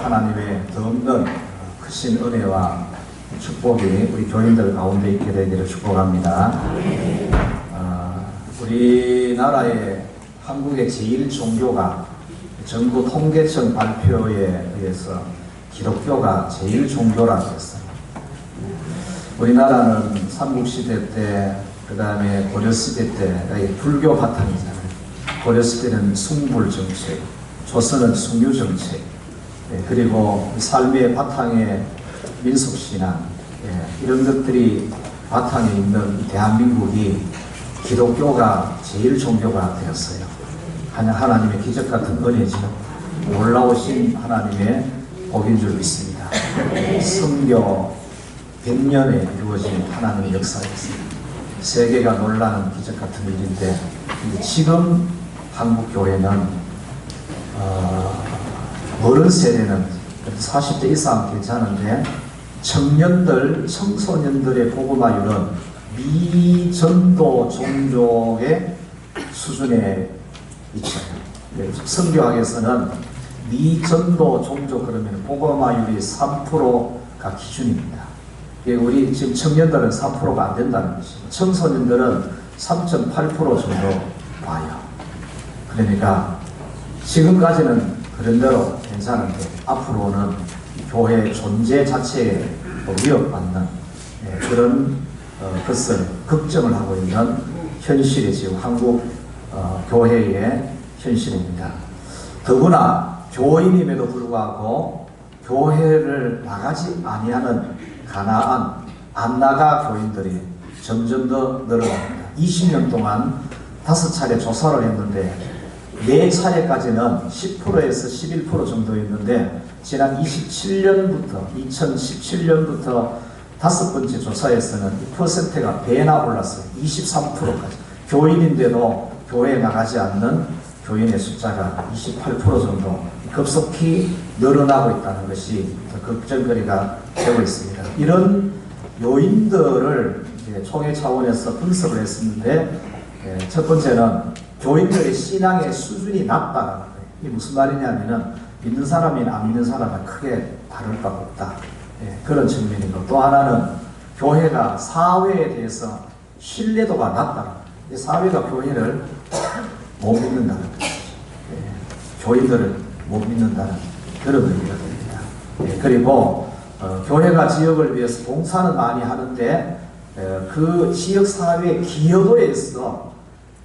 하나님의 더 없는 크신 은혜와 축복이 우리 교인들 가운데 있게 되기를 축복합니다. 우리나라의 한국의 제일 종교가 정부 통계청 발표에 의해서 기독교가 제일 종교라고 했어요. 우리나라는 삼국시대 때, 그 다음에 고려시대 때 불교 바탕이잖아요. 고려시대는 숭불 정책, 조선은 숭유 정책, 그리고 삶의 바탕에 민속신앙, 이런 것들이 바탕에 있는 대한민국이 기독교가 제일 종교가 되었어요. 하나님의 기적 같은 은혜죠. 놀라우신 하나님의 복인 줄 믿습니다. 성교 100년에 이루어진 하나님의 역사였습니다. 세계가 놀라는 기적 같은 일인데, 지금 한국 교회는 어른 세대는 40대 이상 괜찮은데 청소년들의 복음화율은 미전도 종족의 수준에 있어요. 선교학에서는 미전도 종족 그러면 복음화율이 3%가 기준입니다. 우리 지금 청년들은 4%가 안 된다는 것이고, 청소년들은 3.8% 정도 봐요. 그러니까 지금까지는 그런 대로 괜찮은데 앞으로는 교회 존재 자체에 위협받는 그런 것을 걱정을 하고 있는 현실이 지금 한국 교회의 현실입니다. 더구나 교인임에도 불구하고 교회를 나가지 아니하는 가나안 안나가 교인들이 점점 더 늘어납니다. 20년 동안 5차례 조사를 했는데 4차례까지는 10%에서 11% 정도였는데 지난 2017년부터 5번째 조사에서는 이 퍼센트가 배나 올랐어요. 23%까지. 교인인데도 교회에 나가지 않는 교인의 숫자가 28% 정도 급속히 늘어나고 있다는 것이 걱정거리가 되고 있습니다. 이런 요인들을 이제 총회 차원에서 분석을 했었는데, 첫 번째는 교인들의 신앙의 수준이 낮다는 거예요. 이게 무슨 말이냐면은 믿는 사람이나 안 믿는 사람은 크게 다를 바가 없다. 그런 측면이고, 또 하나는 교회가 사회에 대해서 신뢰도가 낮다는 거예요. 사회가 교회를 못 믿는다는 거죠. 교인들을 못 믿는다는 그런 의미가 됩니다. 그리고 교회가 지역을 위해서 봉사는 많이 하는데 그 지역사회의 기여도에서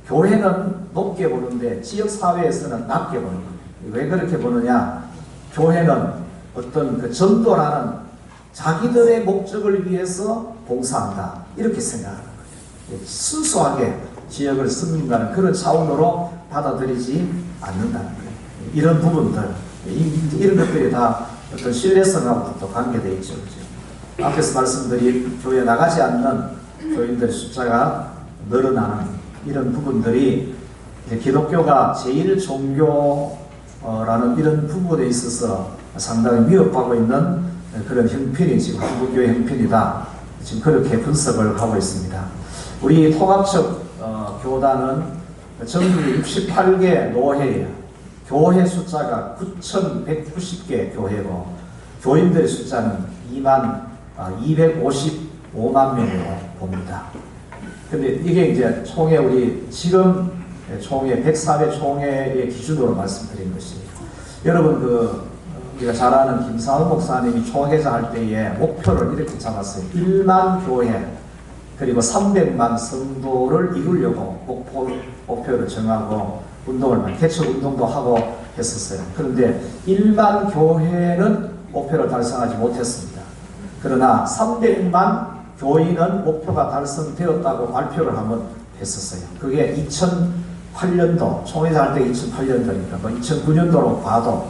교회는 높게 보는데 지역사회에서는 낮게 보는 거예요. 왜 그렇게 보느냐? 교회는 어떤 그 전도라는 자기들의 목적을 위해서 봉사한다, 이렇게 생각하는 거예요. 순수하게 지역을 섬긴다는 그런 차원으로 받아들이지 않는다는 거예요. 이런 부분들, 이런 것들이 다 어떤 신뢰성하고 또 관계되어 있죠. 그렇죠? 앞에서 말씀드린 교회에 나가지 않는 교인들의 숫자가 늘어나는 이런 부분들이 기독교가 제일 종교라는 이런 부분에 있어서 상당히 위협하고 있는 그런 형편이 지금 한국교회 형편이다. 지금 그렇게 분석을 하고 있습니다. 우리 통합적 교단은 전국에 68개 노회예요. 교회 숫자가 9,190개 교회고 교인들의 숫자는 255만 명으로 봅니다. 근데 이게 이제 총회, 우리 지금 총회 104회 총회의 기준으로 말씀드린 것입니다. 여러분 우리가 잘 아는 김사훈 목사님이 총회장 할 때에 목표를 이렇게 잡았어요. 1만 교회 그리고 300만 성도를 이루려고 목표를 정하고 개척 운동도 하고 했었어요. 그런데 1만 교회는 목표를 달성하지 못했습니다. 그러나 300만 교인은 목표가 달성되었다고 발표를 한번 했었어요. 그게 2008년도, 총회장 할 때 2008년도니까 2009년도로 봐도.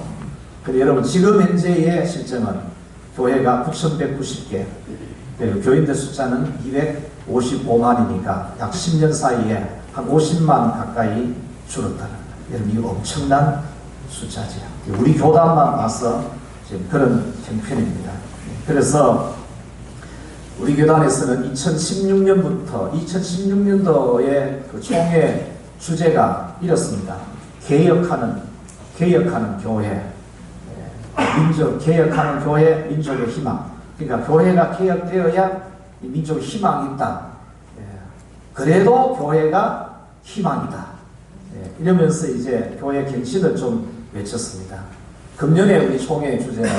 근데 여러분 지금 현재의 실정은 교회가 9,190개, 그리고 교인들 숫자는 255만이니까 약 10년 사이에 한 50만 가까이 줄었다는 거예요. 여러분 이거 엄청난 숫자죠. 우리 교단만 봐서 지금 그런 형편입니다. 그래서 우리 교단에서는 2016년도에 그 총회 주제가 이렇습니다. 개혁하는 교회. 민족, 개혁하는 교회, 민족의 희망. 그러니까 교회가 개혁되어야 이 민족의 희망이 있다. 예. 그래도 교회가 희망이다. 예. 이러면서 이제 교회 갱신을 좀 외쳤습니다. 금년에 우리 총회의 주제는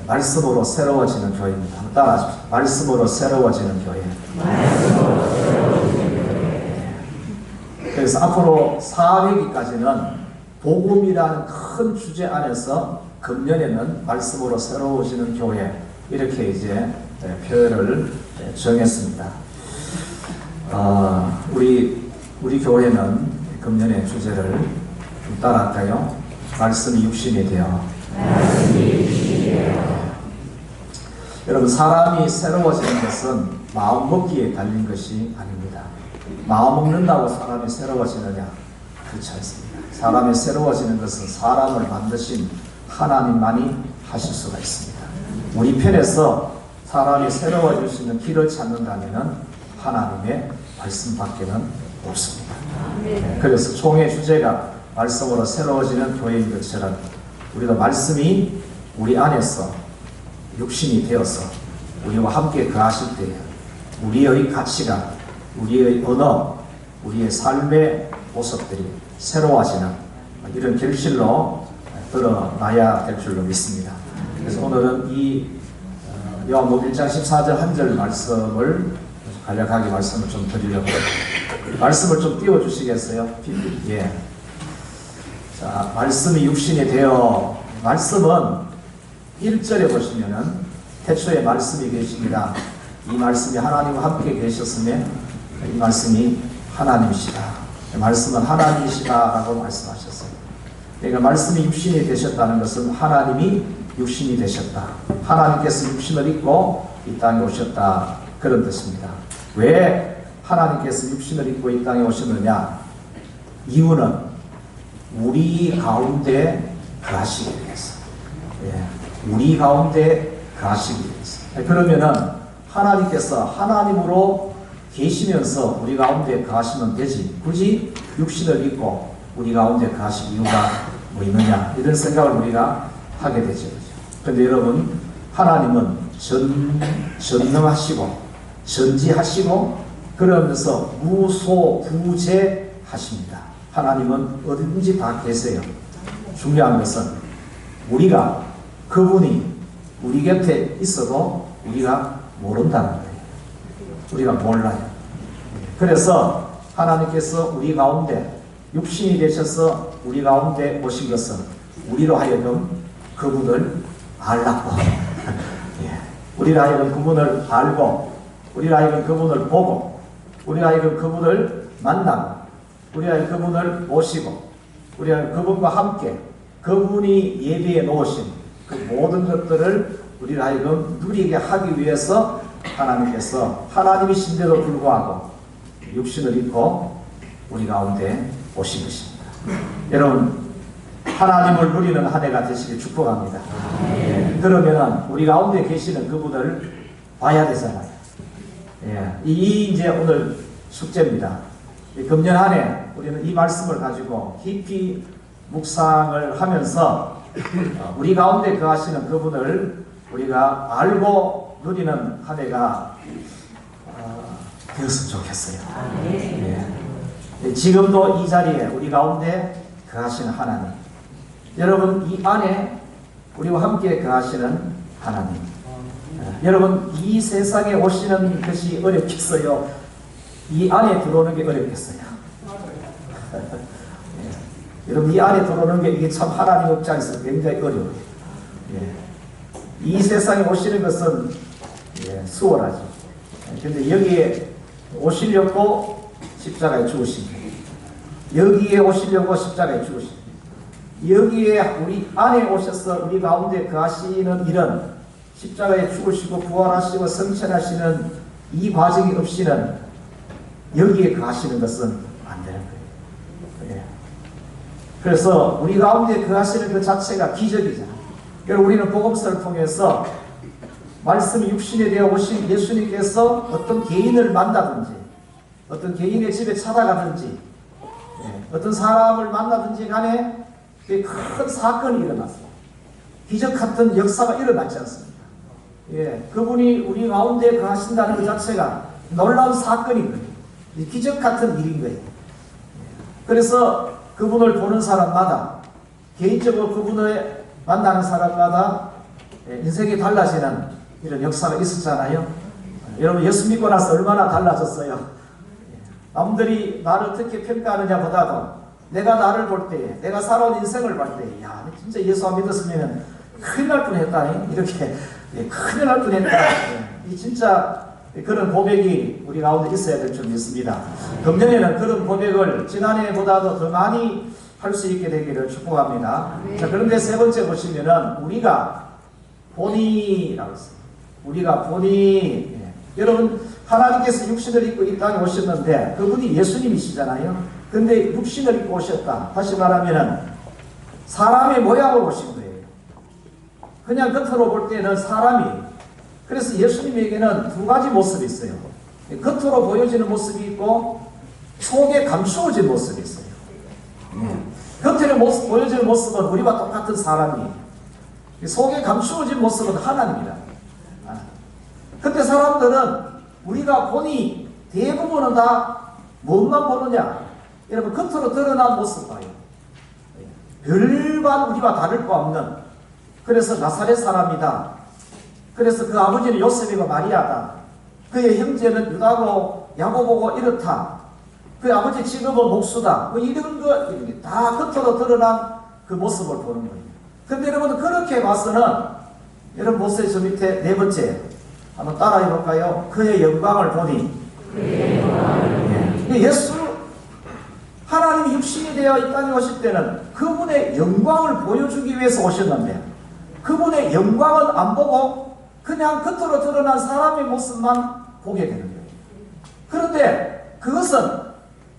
말씀으로 새로워지는 교회입니다. 한번 따라하십시오. 말씀으로 새로워지는 교회. 그래서 앞으로 4회기까지는 복음이라는 큰 주제 안에서 금년에는 말씀으로 새로워지는 교회 이렇게 이제 표현을 정했습니다. 우리 교회는 금년의 주제를 좀 따라할까요? 말씀이 육신이 되어. 여러분, 사람이 새로워지는 것은 마음 먹기에 달린 것이 아닙니다. 마음 먹는다고 사람이 새로워지느냐? 그렇지 않습니다. 사람이 새로워지는 것은 사람을 만드신 하나님만이 하실 수가 있습니다. 우리 편에서 사람이 새로워질 수 있는 길을 찾는다면 하나님의 말씀밖에는 없습니다. 그래서 총회 주제가 말씀으로 새로워지는 교회인 것처럼 우리가 말씀이 우리 안에서 육신이 되어서 우리와 함께 거하실 때에 우리의 가치가, 우리의 언어, 우리의 삶의 모습들이 새로워지는 이런 결실로 드러나야 될 줄로 믿습니다. 그래서 오늘은 이 요한복음 1장 14절 한 절 말씀을 간략하게 말씀을 좀 드리려고 말씀을 좀 띄워주시겠어요? 예. 자, 말씀이 육신이 되어. 말씀은 1절에 보시면은 태초에 말씀이 계십니다. 이 말씀이 하나님과 함께 계셨으며 이 말씀이 하나님이시다. 말씀은 하나님이시다라고 말씀하셨어요. 그러니까 말씀이 육신이 되셨다는 것은 하나님이 육신이 되셨다. 하나님께서 육신을 입고 이 땅에 오셨다. 그런 뜻입니다. 왜 하나님께서 육신을 입고 이 땅에 오셨느냐? 이유는 우리 가운데 거하시기 위해서. 예. 우리 가운데 거하시기 위해서. 그러면은 하나님께서 하나님으로 계시면서 우리 가운데 거하시면 되지. 굳이 육신을 입고 우리 가운데 거하실 이유가 뭐 있느냐. 이런 생각을 우리가 하게 되죠. 그런데 여러분, 하나님은 전능하시고 전지하시고 그러면서 무소부재하십니다. 하나님은 어디든지 다 계세요. 중요한 것은 우리가 그분이 우리 곁에 있어도 우리가 모른다는 거예요. 우리가 몰라요. 그래서 하나님께서 우리 가운데 육신이 되셔서 우리 가운데 오신 것은 우리로 하여금 그분을 알라고 우리로 하여금 그분을 알고 우리로 하여금 그분을 보고 우리로 하여금 그분을 만나고 우리로 하여금 그분을 모시고 우리로 하여금 그분과 함께 그분이 예비해 놓으신 그 모든 것들을 우리로 하여금 누리게 하기 위해서 하나님께서 하나님이신데도 불구하고 육신을 입고 우리 가운데 오신 것입니다. 여러분, 하나님을 누리는 한 해가 되시길 축복합니다. 그러면 우리 가운데 계시는 그분을 봐야 되잖아요. 이 이제 오늘 숙제입니다. 금년 한 해 우리는 이 말씀을 가지고 깊이 묵상을 하면서 우리 가운데 거하시는 그분을 우리가 알고 누리는 한 해가 되었으면 좋겠어요. 지금도 이 자리에 우리 가운데 거하시는 하나님, 여러분 이 안에 우리와 함께 거하시는 하나님, 여러분 이 세상에 오시는 것이 어렵겠어요? 이 안에 들어오는 게 어렵겠어요? 여러분 이 안에 들어오는 게 이게 참 하나님 입장에서 굉장히 어려워요. 이 세상에 오시는 것은 수월하죠. 근데 여기에 오시려고 십자가에 죽으신 거예요. 여기에 오시려고 십자가에 죽으신 거예요. 여기에 우리 안에 오셔서 우리 가운데 거하시는 일은 십자가에 죽으시고 부활하시고 성천하시는 이 과정이 없이는 여기에 거하시는 것은 안 되는 거예요. 그래서 우리 가운데 거하시는 그 자체가 기적이잖아요. 그래서 우리는 복음서를 통해서 말씀이 육신이 되어 오신 예수님께서 어떤 개인을 만나든지 어떤 개인의 집에 찾아가든지 어떤 사람을 만나든지 간에 큰 사건이 일어났어요. 기적 같은 역사가 일어나지 않습니까? 예, 그분이 우리 가운데 거하신다는 것 자체가 놀라운 사건인 거예요. 기적 같은 일인 거예요. 그래서 그분을 보는 사람마다, 개인적으로 그분을 만나는 사람마다 인생이 달라지는 이런 역사가 있었잖아요. 여러분, 예수 믿고 나서 얼마나 달라졌어요. 남들이 나를 어떻게 평가하느냐 보다도 내가 나를 볼 때에, 내가 살아온 인생을 볼 때에, 야, 진짜 예수 안 믿었으면 큰일 날 뻔했다. 이렇게 큰일 날 뻔했다. 이 진짜 그런 고백이 우리 가운데 있어야 될 줄 믿습니다. 금년에는 그런 고백을 지난해보다도 더 많이 할 수 있게 되기를 축복합니다. 네. 자, 그런데 세 번째 보시면은 우리가 본이라고 했어요. 우리가 본이. 여러분, 하나님께서 육신을 입고 이 땅에 오셨는데 그분이 예수님이시잖아요. 근데 육신을 입고 오셨다. 다시 말하면은 사람의 모양으로 오신 거예요. 그냥 겉으로 볼 때는 사람이. 그래서 예수님에게는 두 가지 모습이 있어요. 겉으로 보여지는 모습이 있고 속에 감추어진 모습이 있어요. 겉으로 보여지는 모습은 우리와 똑같은 사람이에요. 속에 감추어진 모습은 하나님이다. 근데 사람들은 우리가 보니 대부분은 다 무엇만 보느냐? 여러분, 겉으로 드러난 모습 봐요. 별반 우리와 다를 거 없는. 그래서 나사렛 사람이다. 그래서 그 아버지는 요셉이고 마리아다. 그의 형제는 유다고 야고보고 이렇다. 그 아버지 직업은 목수다. 뭐 이런 거 다 겉으로 드러난 그 모습을 보는 거예요. 근데 여러분, 그렇게 봐서는 여러분 보세요. 저 밑에 네 번째 한번 따라해 볼까요? 그의 영광을 보니. 예수 하나님이 육신이 되어 이 땅에 오실 때는 그분의 영광을 보여주기 위해서 오셨는데 그분의 영광은 안 보고 그냥 겉으로 드러난 사람의 모습만 보게 되는 거예요. 그런데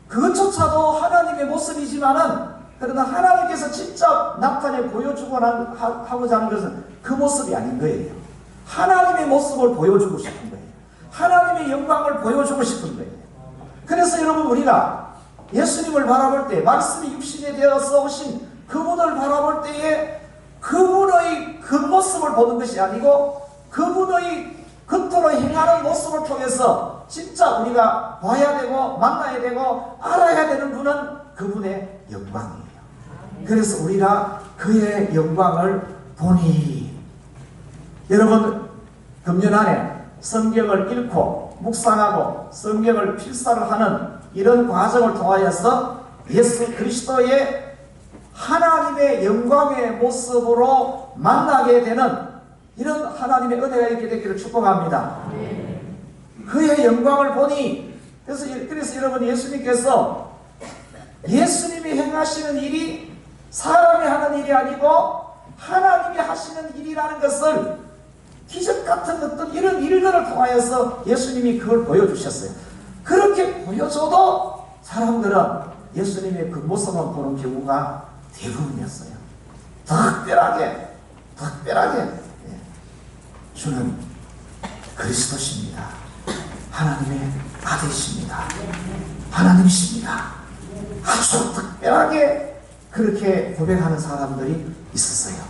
그것조차도 하나님의 모습이지만은 그러나 하나님께서 진짜 나타내 보여주고자 하는 것은 그 모습이 아닌 거예요. 하나님의 모습을 보여주고 싶은 거예요. 하나님의 영광을 보여주고 싶은 거예요. 그래서 여러분, 우리가 예수님을 바라볼 때, 말씀이 육신이 되어서 오신 그분을 바라볼 때에 그분의 겉모습을 보는 것이 아니고 그분의 겉으로 행하는 모습을 통해서 진짜 우리가 봐야 되고 만나야 되고 알아야 되는 분은 그분의 영광이에요. 그래서 우리가 그의 영광을 보니. 여러분, 금년 안에 성경을 읽고 묵상하고 성경을 필사를 하는 이런 과정을 통하여서 예수 그리스도의 하나님의 영광의 모습으로 만나게 되는 이런 하나님의 은혜가 있게 되기를 축복합니다. 그의 영광을 보니. 그래서 여러분, 예수님께서 예수님이 행하시는 일이 사람이 하는 일이 아니고 하나님이 하시는 일이라는 것을 기적 같은 어떤 이런 일들을 통하여서 예수님이 그걸 보여주셨어요. 그렇게 보여줘도 사람들은 예수님의 그 모습만 보는 경우가 대부분이었어요. 특별하게 주는 그리스도십니다. 하나님의 아들이십니다. 하나님이십니다. 아주 특별하게 그렇게 고백하는 사람들이 있었어요.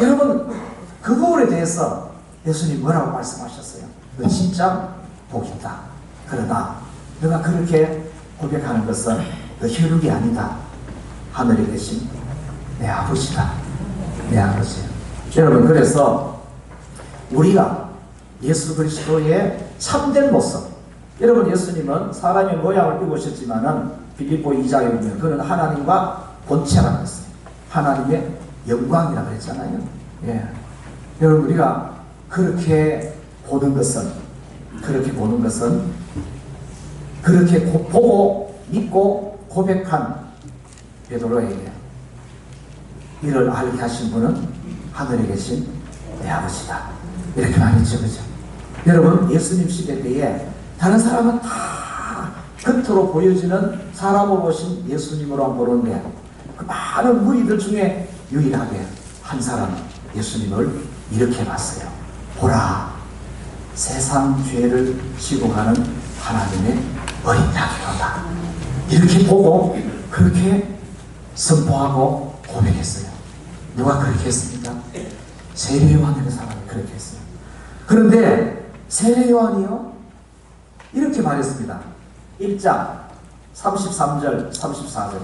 여러분, 그 부분에 대해서 예수님 뭐라고 말씀하셨어요? 너 진짜 복이다. 그러나 너가 그렇게 고백하는 것은 너 혈육이 아니다. 하늘에 계신 내 아버지다. 내 아버지. 여러분, 그래서 우리가 예수 그리스도의 참된 모습. 여러분, 예수님은 사람의 모양을 띠고 오셨지만은 빌립보 2장에 보면 그는 하나님과 본체라고 했어요. 하나님의 영광이라고 했잖아요. 예. 여러분, 우리가 그렇게 보는 것은 그렇게 보고 믿고 고백한 베드로에게 이를 알게 하신 분은 하늘에 계신 내 아버지다. 이렇게 말했죠. 그죠? 여러분, 예수님 시대 때에 다른 사람은 다 겉으로 보여지는 사람으로 오신 예수님으로 보는데 그 많은 무리들 중에 유일하게 한 사람 예수님을 이렇게 봤어요. 보라, 세상 죄를 지고 가는 하나님의 어린 양이로다. 이렇게 보고 그렇게 선포하고 고백했어요. 누가 그렇게 했습니까? 세례 요한이라는 사람이 그렇게 했어요. 그런데 세례 요한이요 이렇게 말했습니다. 1장 33절 34절에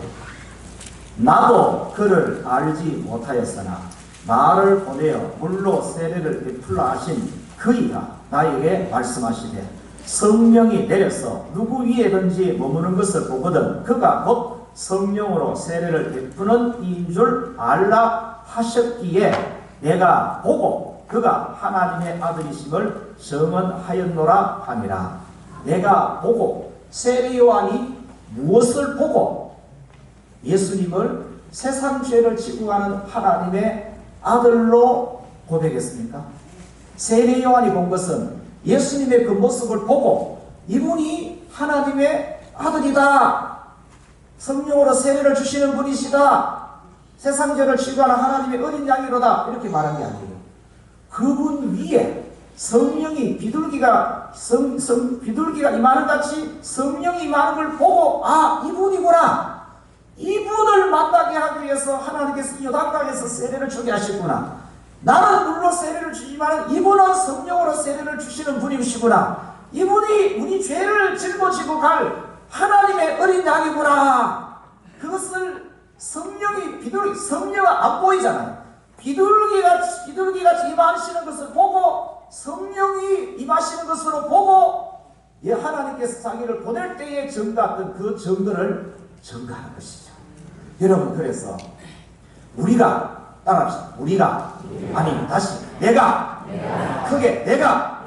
나도 그를 알지 못하였으나 나를 보내어 물로 세례를 베풀라 하신 그이가 나에게 말씀하시되 성령이 내려서 누구 위에든지 머무는 것을 보거든 그가 곧 성령으로 세례를 베푸는 이인 줄 알라 하셨기에 내가 보고 그가 하나님의 아들이심을 증언하였노라 하니라. 내가 보고 세례 요한이 무엇을 보고 예수님을 세상 죄를 지고 가는 하나님의 아들로 고백했습니까? 세례 요한이 본 것은 예수님의 그 모습을 보고 이분이 하나님의 아들이다. 성령으로 세례를 주시는 분이시다. 세상 죄를 지고 가는 하나님의 어린 양이로다. 이렇게 말한 게 아니에요. 그분 위에 성령이 비둘기가 임하는 같이 성령이 임하는 걸 보고 아 이분이구나. 이분을 만나게 하기 위해서 하나님께서 요단강에서 세례를 주게 하셨구나. 나는 물로 세례를 주지만 이분은 성령으로 세례를 주시는 분이시구나. 이분이 우리 죄를 짊어지고 갈 하나님의 어린 양이구나. 그것을 성령이 성령은 안 보이잖아요. 비둘기같이 임하시는 것을 보고 성령이 임하시는 것으로 보고 하나님께서 자기를 보낼 때에 증거했던 그 증거를 증거하는 것이죠. 여러분 그래서 우리가 따라합시다. 내가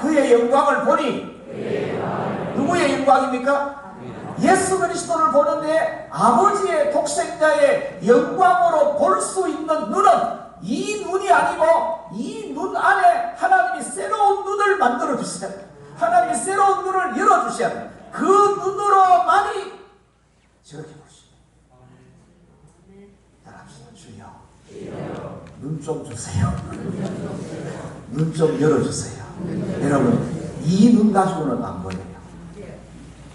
그의 영광을 보니 누구의 영광입니까? 예수 그리스도를 보는데 아버지의 독생자의 영광으로 볼 수 있는 눈은 이 눈이 아니고 이 눈 안에 하나님이 새로운 눈을 만들어 주셔야 돼요. 하나님이 새로운 눈을 열어 주셔야 돼요. 그 눈으로만이 저렇게 보시고 따라합시다. 주여 눈 좀 주세요. 눈 좀 열어주세요. 여러분 이 눈 가지고는 안 보여요.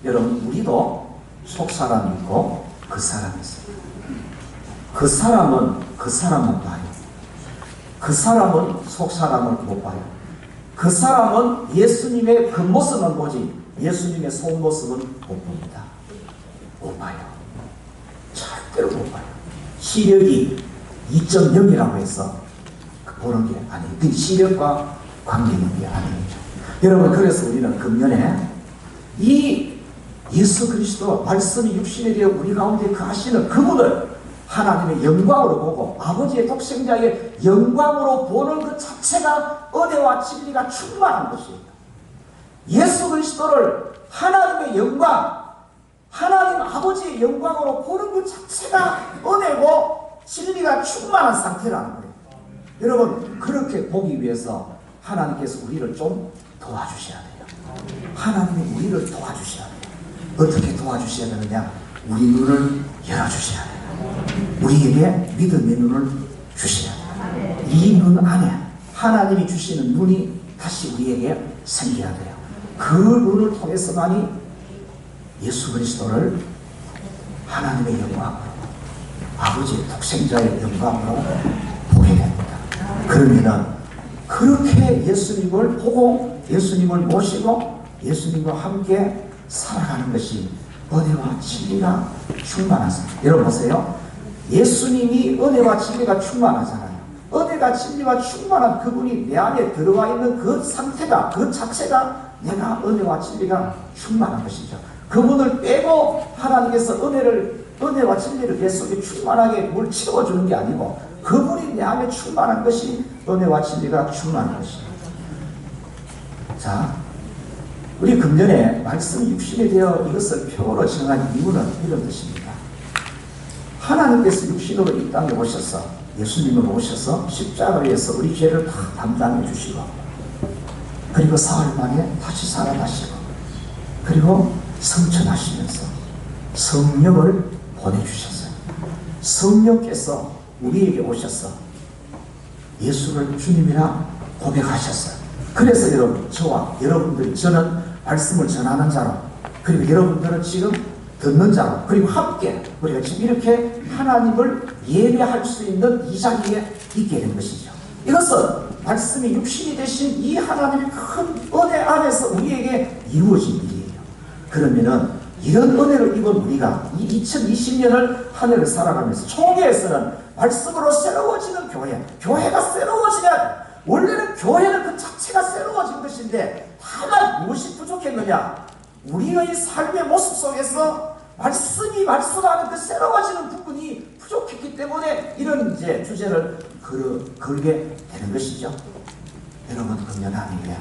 여러분 우리도 속 사람이 있고 그 사람이 있어요. 그 사람은 봐요. 그 사람은 속 사람을 못 봐요. 그 사람은 예수님의 겉모습은 보지 예수님의 속모습은 못 봅니다. 못 봐요. 절대로 못 봐요. 시력이 2.0이라고 해서 보는 게 아니에요. 그 시력과 관계 있는 게 아니죠. 여러분 그래서 우리는 금년에 이 예수 그리스도 말씀이 육신이 되어 우리 가운데 거하시는 그분을 하나님의 영광으로 보고 아버지의 독생자의 영광으로 보는 그 자체가 은혜와 진리가 충만한 것이에요. 예수 그리스도를 하나님의 영광, 하나님 아버지의 영광으로 보는 그 자체가 은혜고 진리가 충만한 상태라는 거예요. 여러분 그렇게 보기 위해서 하나님께서 우리를 좀 도와주셔야 돼요. 하나님이 우리를 도와주셔야 돼요. 어떻게 도와주셔야 되느냐? 우리 눈을 열어주셔야 돼요. 우리에게 믿음의 눈을 주셔야 돼요. 이 눈 안에 하나님이 주시는 눈이 다시 우리에게 생겨야 돼요. 그 눈을 통해서만이 예수 그리스도를 하나님의 영광으로 아버지의 독생자의 영광으로 보게 됩니다. 그러면은 그렇게 예수님을 보고 예수님을 모시고 예수님과 함께 살아가는 것이 은혜와 진리가 충만하습니다. 여러분 보세요. 예수님이 은혜와 진리가 충만하잖아요. 은혜가 진리가 충만한 그분이 내 안에 들어와 있는 그 상태가 그 자체가 내가 은혜와 진리가 충만한 것이죠. 그분을 빼고 하나님께서 은혜와 진리를 내 속에 충만하게 물 채워주는 게 아니고 그분이 내 안에 충만한 것이 은혜와 진리가 충만한 것이죠. 자, 우리 금년에 말씀이 육신이 되어 이것을 표로 정한 이유는 이런 뜻입니다. 하나님께서 육신으로 이 땅에 오셔서 예수님을 오셔서 십자가에서 우리 죄를 다 담당해 주시고 그리고 사흘 만에 다시 살아나시고 그리고 성천하시면서 성령을 보내주셨어요. 성령께서 우리에게 오셔서 예수를 주님이라 고백하셨어요. 그래서 여러분, 저와 여러분들이 저는 말씀을 전하는 자로 그리고 여러분들은 지금 듣는 자로 그리고 함께 우리가 지금 이렇게 하나님을 예배할 수 있는 이 자리에 있게 된 것이죠. 이것은 말씀이 육신이 되신 이 하나님의 큰 은혜 안에서 우리에게 이루어진 일이에요. 그러면은 이런 은혜를 입은 우리가 이 2020년을 한 해를 살아가면서 총회에서는 말씀으로 새로워지는 교회가 새로워지냐, 원래는 교회는 그 자체가 새로워진 것인데 다만 무엇이 부족했느냐, 우리의 삶의 모습 속에서 말씀이 말씀하는 그 새로워지는 부분이 부족했기 때문에 이런 이제 주제를 걸게 되는 것이죠. 여러분, 금년 아니에요.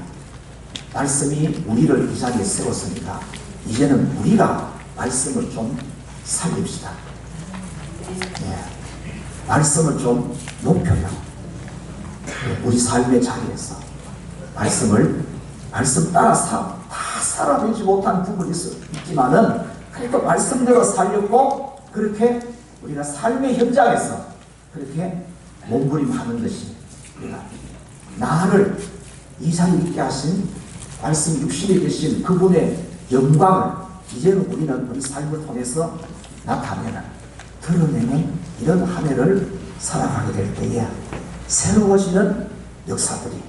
말씀이 우리를 이 자리에 세웠으니까 이제는 우리가 말씀을 좀 살립시다. 예. 말씀을 좀 높여요. 우리 삶의 자리에서 말씀 따라 다 살아내지 못한 부분이 있지만은 그래도 말씀대로 살렸고, 그렇게 우리가 삶의 현장에서 그렇게 몸부림하는 것이 우리가 나를 이 자리에 있게 하신 말씀 육신이 되신 그분의 영광을 이제는 우리는 우리 삶을 통해서 나타내는, 드러내는 이런 한 해를 살아가게 될 때에 새로워지는 역사들이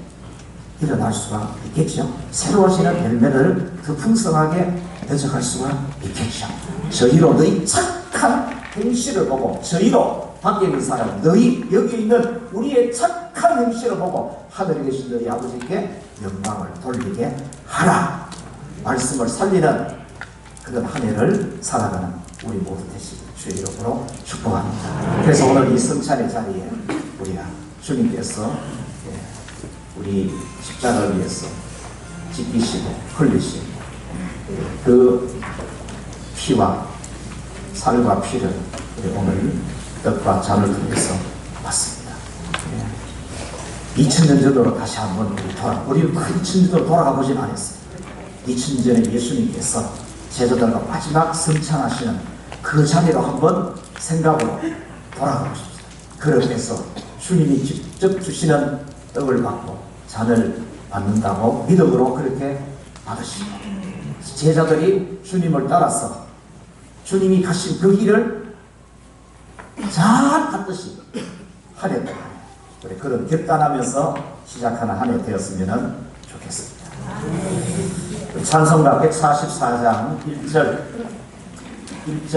일어날 수가 있겠죠. 새로워지는 열매를 더 풍성하게 대적할 수가 있겠죠. 저희로 너희 착한 행실을 보고, 저희로 밖에 있는 사람, 너희 여기 있는 우리의 착한 행실을 보고 하늘에 계신 너희 아버지께 영광을 돌리게 하라. 말씀을 살리는 그런 한 해를 살아가는 우리 모두 되시길 주의 이름으로 축복합니다. 그래서 오늘 이 성찬의 자리에 우리가 주님께서 우리 십자가를 위해서 지키시고 흘리신 그 피와 살과 피를 우리 오늘 떡과 잔을 통해서 받습니다. 2000년 전으로 다시 한번 우리는 2000년 전으로 돌아가 보진 않았어요. 2000년 전에 예수님께서 제자들과 마지막 성찬하시는 그 자리로 한번 생각으로 돌아가 보십시오. 그렇게 해서 주님이 직접 주시는 떡을 받고 잔을 받는다고 믿음으로 그렇게 받으시고, 제자들이 주님을 따라서 주님이 가신 그 길을 잘 갔듯이 하려 우리 그런 결단하면서 시작하는 한 해 되었으면 좋겠습니다. 찬송가 144장 1절